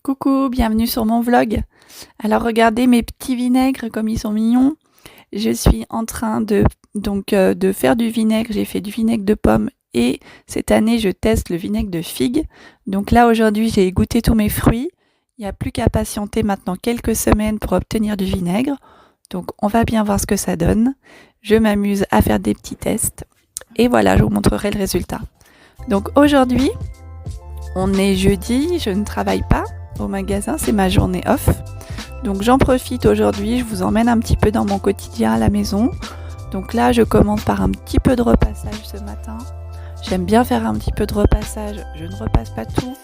Coucou, bienvenue sur mon vlog. Alors regardez mes petits vinaigres comme ils sont mignons. Je suis en train de faire du vinaigre. J'ai fait du vinaigre de pomme et cette année je teste le vinaigre de figue. Donc là aujourd'hui j'ai goûté tous mes fruits. Il n'y a plus qu'à patienter maintenant quelques semaines pour obtenir du vinaigre. Donc on va bien voir ce que ça donne. Je m'amuse à faire des petits tests. Et voilà, je vous montrerai le résultat. Donc aujourd'hui, on est jeudi, je ne travaille pas au magasin, c'est ma journée off. Donc j'en profite aujourd'hui, je vous emmène un petit peu dans mon quotidien à la maison. Donc là, je commence par un petit peu de repassage ce matin. J'aime bien faire un petit peu de repassage, je ne repasse pas tout,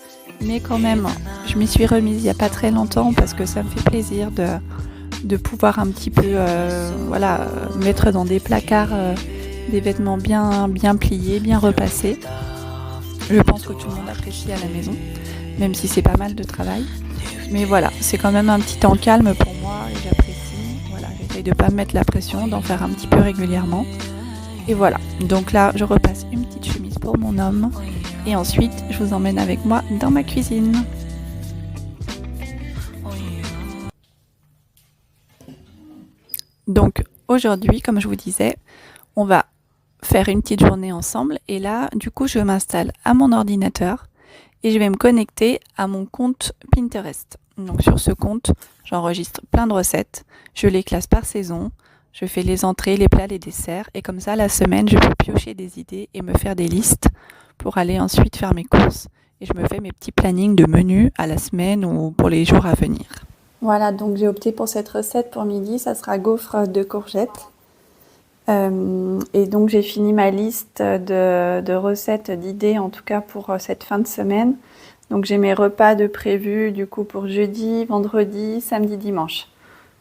mais quand même, je m'y suis remise il n'y a pas très longtemps parce que ça me fait plaisir de pouvoir un petit peu mettre dans des placards des vêtements bien pliés, bien repassés. Je pense que tout le monde apprécie à la maison, même si c'est pas mal de travail. Mais voilà, c'est quand même un petit temps calme pour moi et j'apprécie. Voilà, j'essaye de ne pas me mettre la pression, d'en faire un petit peu régulièrement. Et voilà, donc là, je repasse une petite chemise pour mon homme. Et ensuite, je vous emmène avec moi dans ma cuisine. Donc aujourd'hui, comme je vous disais, on va faire une petite journée ensemble. Et là, du coup, je m'installe à mon ordinateur et je vais me connecter à mon compte Pinterest. Donc sur ce compte, j'enregistre plein de recettes, je les classe par saison, je fais les entrées, les plats, les desserts, et comme ça, la semaine, je peux piocher des idées et me faire des listes pour aller ensuite faire mes courses. Et je me fais mes petits plannings de menus à la semaine ou pour les jours à venir. Voilà, donc j'ai opté pour cette recette pour midi, ça sera gaufres de courgettes. Et donc j'ai fini ma liste de recettes, d'idées en tout cas pour cette fin de semaine. Donc j'ai mes repas de prévus du coup pour jeudi, vendredi, samedi, dimanche.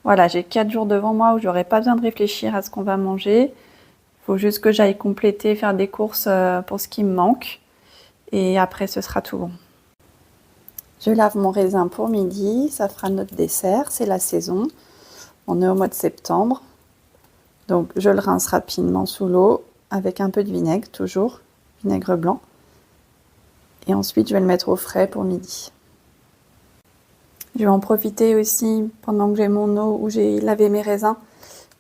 Voilà, j'ai 4 jours devant moi où j'aurai pas besoin de réfléchir à ce qu'on va manger. Il faut juste que j'aille compléter, faire des courses pour ce qui me manque. Et après ce sera tout bon. Je lave mon raisin pour midi, ça fera notre dessert, c'est la saison. On est au mois de septembre. Donc je le rince rapidement sous l'eau avec un peu de vinaigre, toujours, vinaigre blanc. Et ensuite je vais le mettre au frais pour midi. Je vais en profiter aussi pendant que j'ai mon eau où j'ai lavé mes raisins.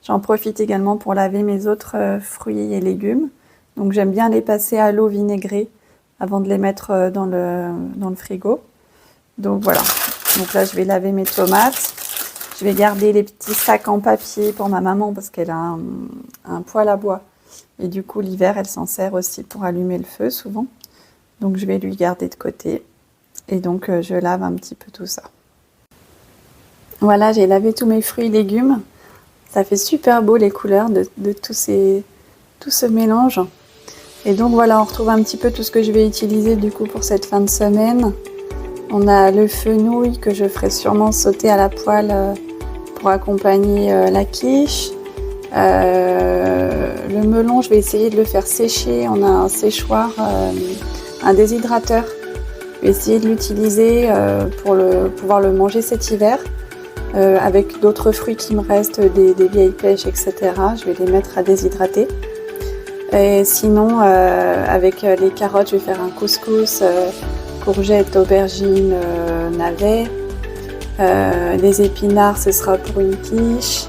J'en profite également pour laver mes autres fruits et légumes. Donc j'aime bien les passer à l'eau vinaigrée avant de les mettre dans le frigo. Donc voilà, donc là je vais laver mes tomates. Je vais garder les petits sacs en papier pour ma maman parce qu'elle a un poêle à bois. Et du coup, l'hiver, elle s'en sert aussi pour allumer le feu souvent. Donc, je vais lui garder de côté. Et donc, je lave un petit peu tout ça. Voilà, j'ai lavé tous mes fruits et légumes. Ça fait super beau les couleurs de tout ce mélange. Et donc, voilà, on retrouve un petit peu tout ce que je vais utiliser du coup pour cette fin de semaine. On a le fenouil que je ferai sûrement sauter à la poêle pour accompagner la quiche. Le melon, je vais essayer de le faire sécher. On a un séchoir, un déshydrateur. Je vais essayer de l'utiliser pour pouvoir le manger cet hiver. Avec d'autres fruits qui me restent, des vieilles pêches, etc. Je vais les mettre à déshydrater. Et sinon, avec les carottes, je vais faire un couscous, courgettes, aubergines, navets. Les épinards, ce sera pour une quiche.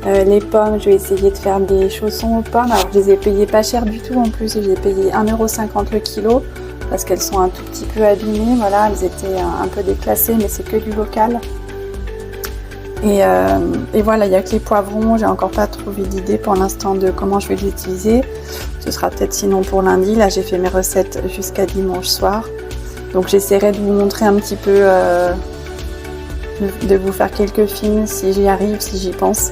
Les pommes, je vais essayer de faire des chaussons aux pommes. Alors, je les ai payées pas cher du tout en plus. Je les ai payées 1,50 € le kilo parce qu'elles sont un tout petit peu abîmées. Voilà, elles étaient un peu déclassées, mais c'est que du local. Et voilà, il n'y a que les poivrons. J'ai encore pas trouvé d'idée pour l'instant de comment je vais les utiliser. Ce sera peut-être sinon pour lundi. Là, j'ai fait mes recettes jusqu'à dimanche soir. Donc, j'essaierai de vous montrer un petit peu, de vous faire quelques films si j'y arrive, si j'y pense,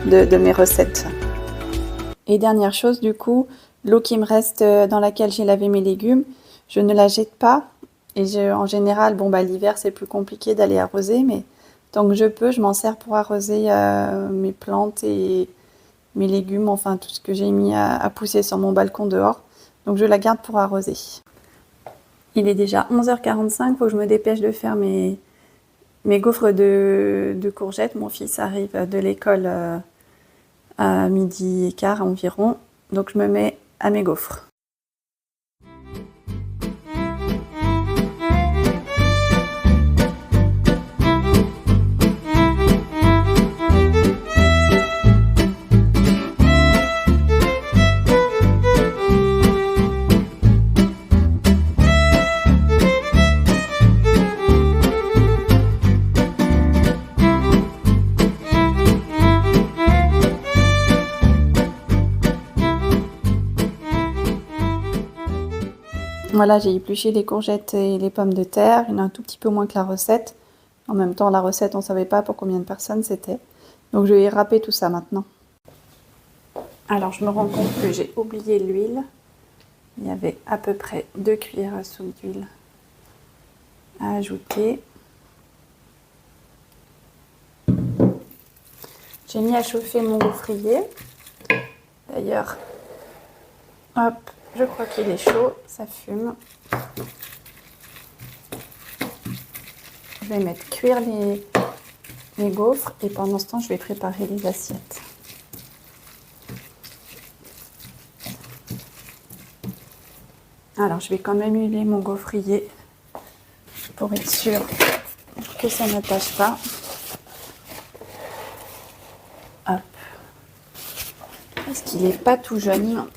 de mes recettes. Et dernière chose, du coup, l'eau qui me reste dans laquelle j'ai lavé mes légumes, je ne la jette pas. Et en général, l'hiver, c'est plus compliqué d'aller arroser, mais tant que je peux, je m'en sers pour arroser mes plantes et mes légumes, enfin tout ce que j'ai mis à pousser sur mon balcon dehors. Donc je la garde pour arroser. Il est déjà 11h45, il faut que je me dépêche de faire mes gaufres de courgettes. Mon fils arrive de l'école à 12h15 environ, donc je me mets à mes gaufres. Voilà, j'ai épluché les courgettes et les pommes de terre. Il y en a un tout petit peu moins que la recette. En même temps, la recette, on ne savait pas pour combien de personnes c'était. Donc je vais râper tout ça maintenant. Alors je me rends compte que j'ai oublié l'huile. Il y avait à peu près 2 cuillères à soupe d'huile à ajouter. J'ai mis à chauffer mon gaufrier. D'ailleurs, hop, je crois qu'il est chaud, ça fume. Je vais mettre cuire les gaufres et pendant ce temps, je vais préparer les assiettes. Alors, je vais quand même huiler mon gaufrier pour être sûr que ça n'attache pas. Hop. Parce qu'il n'est pas tout jeune,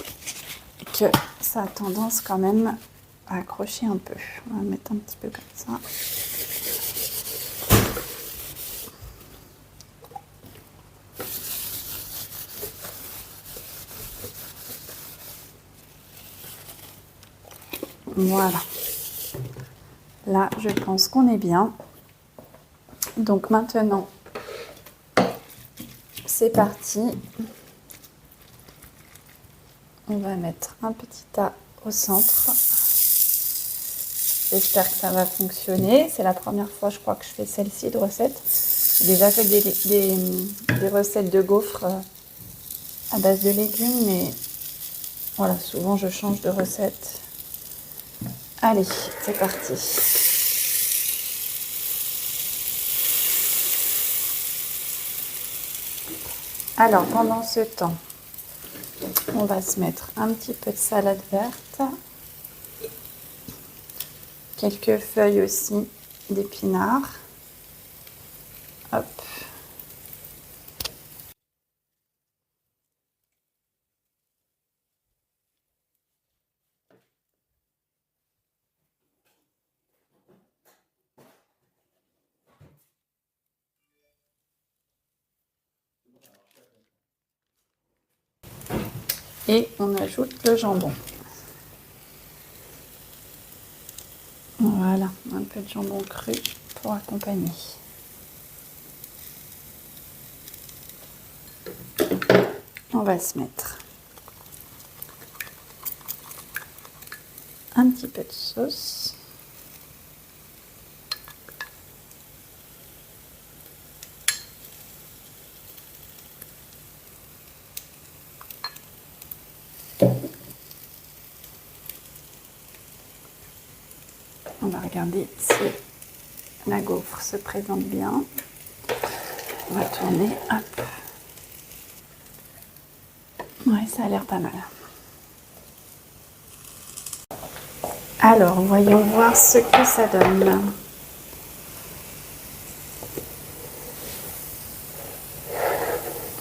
que ça a tendance quand même à accrocher un peu. On va le mettre un petit peu comme ça. Voilà. Là, je pense qu'on est bien. Donc maintenant, c'est parti. On va mettre un petit tas au centre. J'espère que ça va fonctionner. C'est la première fois, je crois, que je fais celle-ci de recette. J'ai déjà fait des recettes de gaufres à base de légumes, mais voilà, souvent je change de recette. Allez, c'est parti. Alors, pendant ce temps, on va se mettre un petit peu de salade verte, quelques feuilles aussi d'épinards. Hop. Et on ajoute le jambon. Voilà, un peu de jambon cru pour accompagner. On va se mettre un petit peu de sauce. On va regarder si la gaufre se présente bien. On va tourner, hop. Ouais, ça a l'air pas mal. Alors, voyons voir ce que ça donne.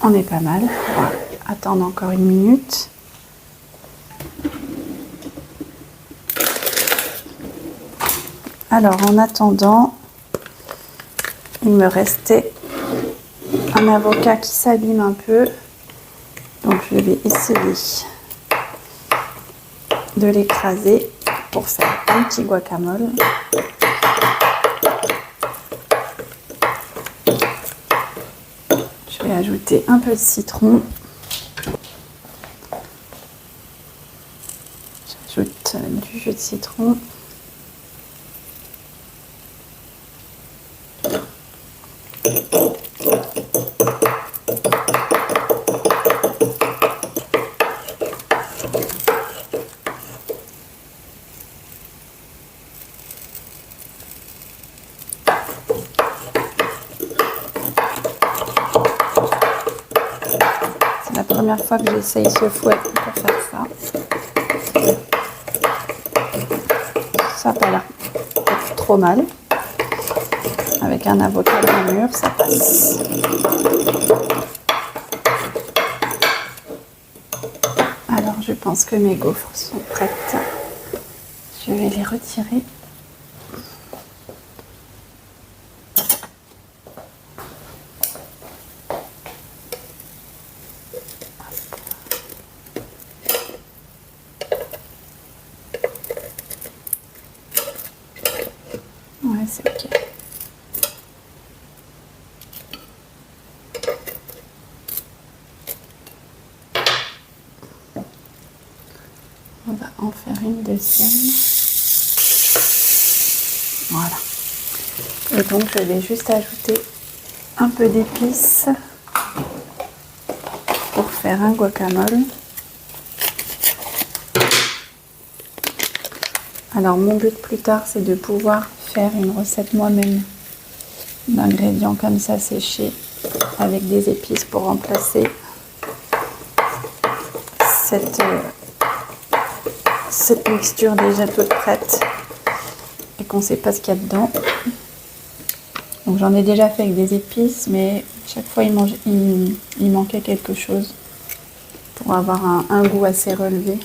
On est pas mal. On va attendre encore une minute. Alors, en attendant, il me restait un avocat qui s'abîme un peu. Donc, je vais essayer de l'écraser pour faire un petit guacamole. Je vais ajouter un peu de citron. J'ajoute du jus de citron. C'est la première fois que j'essaye ce fouet pour faire ça. Ça n'a pas l'air trop mal. Avec un avocat bien mûr, ça passe. Alors, je pense que mes gaufres sont prêtes. Je vais les retirer. Ouais, c'est ok. On va en faire une deuxième. Voilà. Et donc je vais juste ajouter un peu d'épices pour faire un guacamole. Alors mon but plus tard, c'est de pouvoir faire une recette moi-même d'ingrédients comme ça séchés avec des épices pour remplacer cette mixture déjà toute prête et qu'on ne sait pas ce qu'il y a dedans. Donc j'en ai déjà fait avec des épices, mais chaque fois il manquait quelque chose pour avoir un goût assez relevé.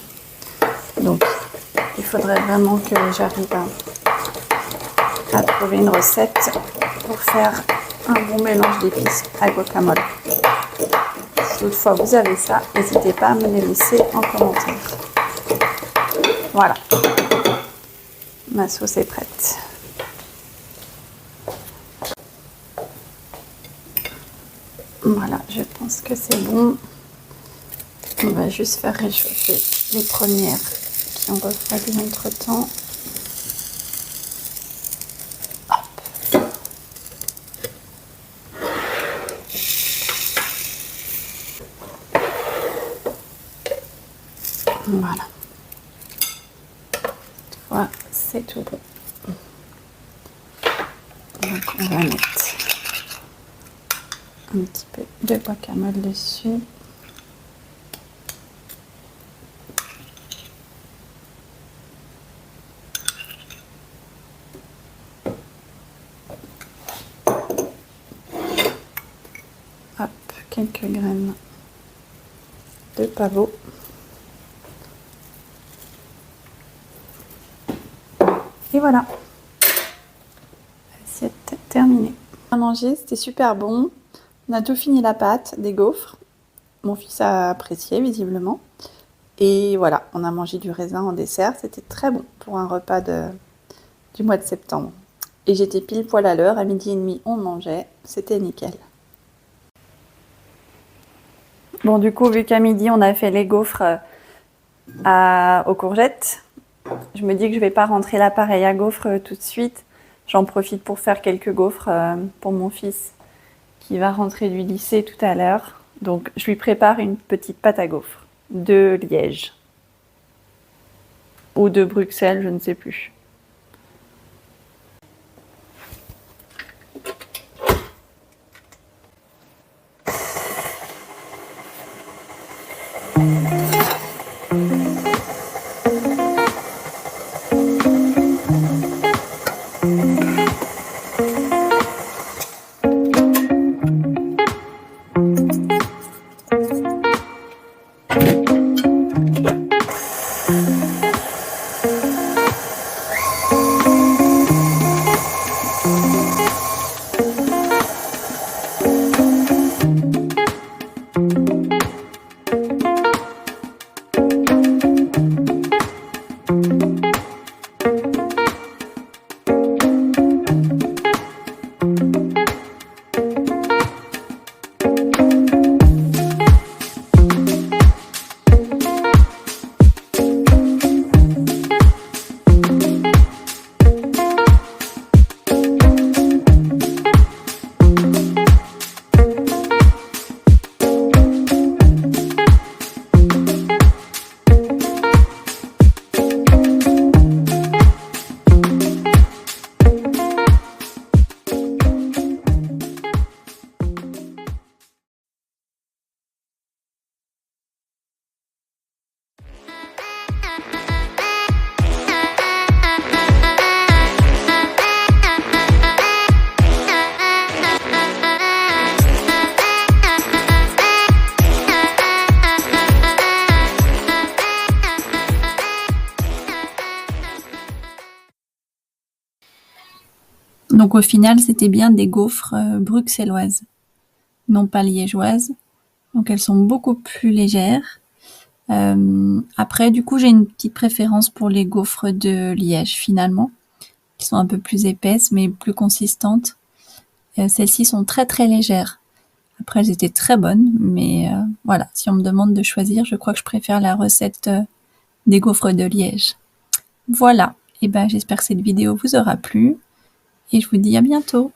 Donc il faudrait vraiment que j'arrive à trouver une recette pour faire un bon mélange d'épices à guacamole. Si toutefois vous avez ça, n'hésitez pas à me les laisser en commentaire. Voilà, ma sauce est prête. Voilà, je pense que c'est bon. On va juste faire réchauffer les premières qui ont refroidi entre temps. Hop. Voilà. Voilà, c'est tout bon. Donc on va mettre un petit peu de guacamole dessus. Hop, quelques graines de pavot. Et voilà, assiette terminée. On a mangé, c'était super bon. On a tout fini la pâte, des gaufres. Mon fils a apprécié visiblement. Et voilà, on a mangé du raisin en dessert. C'était très bon pour un repas du mois de septembre. Et j'étais pile poil à l'heure, à 12h30 on mangeait. C'était nickel. Bon, du coup, vu qu'à midi on a fait les gaufres aux courgettes, je me dis que je vais pas rentrer l'appareil à gaufres tout de suite. J'en profite pour faire quelques gaufres pour mon fils qui va rentrer du lycée tout à l'heure. Donc je lui prépare une petite pâte à gaufres de Liège ou de Bruxelles, je ne sais plus. Donc au final, c'était bien des gaufres bruxelloises, non pas liégeoises. Donc elles sont beaucoup plus légères. Après, du coup, j'ai une petite préférence pour les gaufres de Liège finalement, qui sont un peu plus épaisses, mais plus consistantes. Celles-ci sont très très légères. Après, elles étaient très bonnes, mais voilà, si on me demande de choisir, je crois que je préfère la recette des gaufres de Liège. Voilà, et ben j'espère que cette vidéo vous aura plu, et je vous dis à bientôt.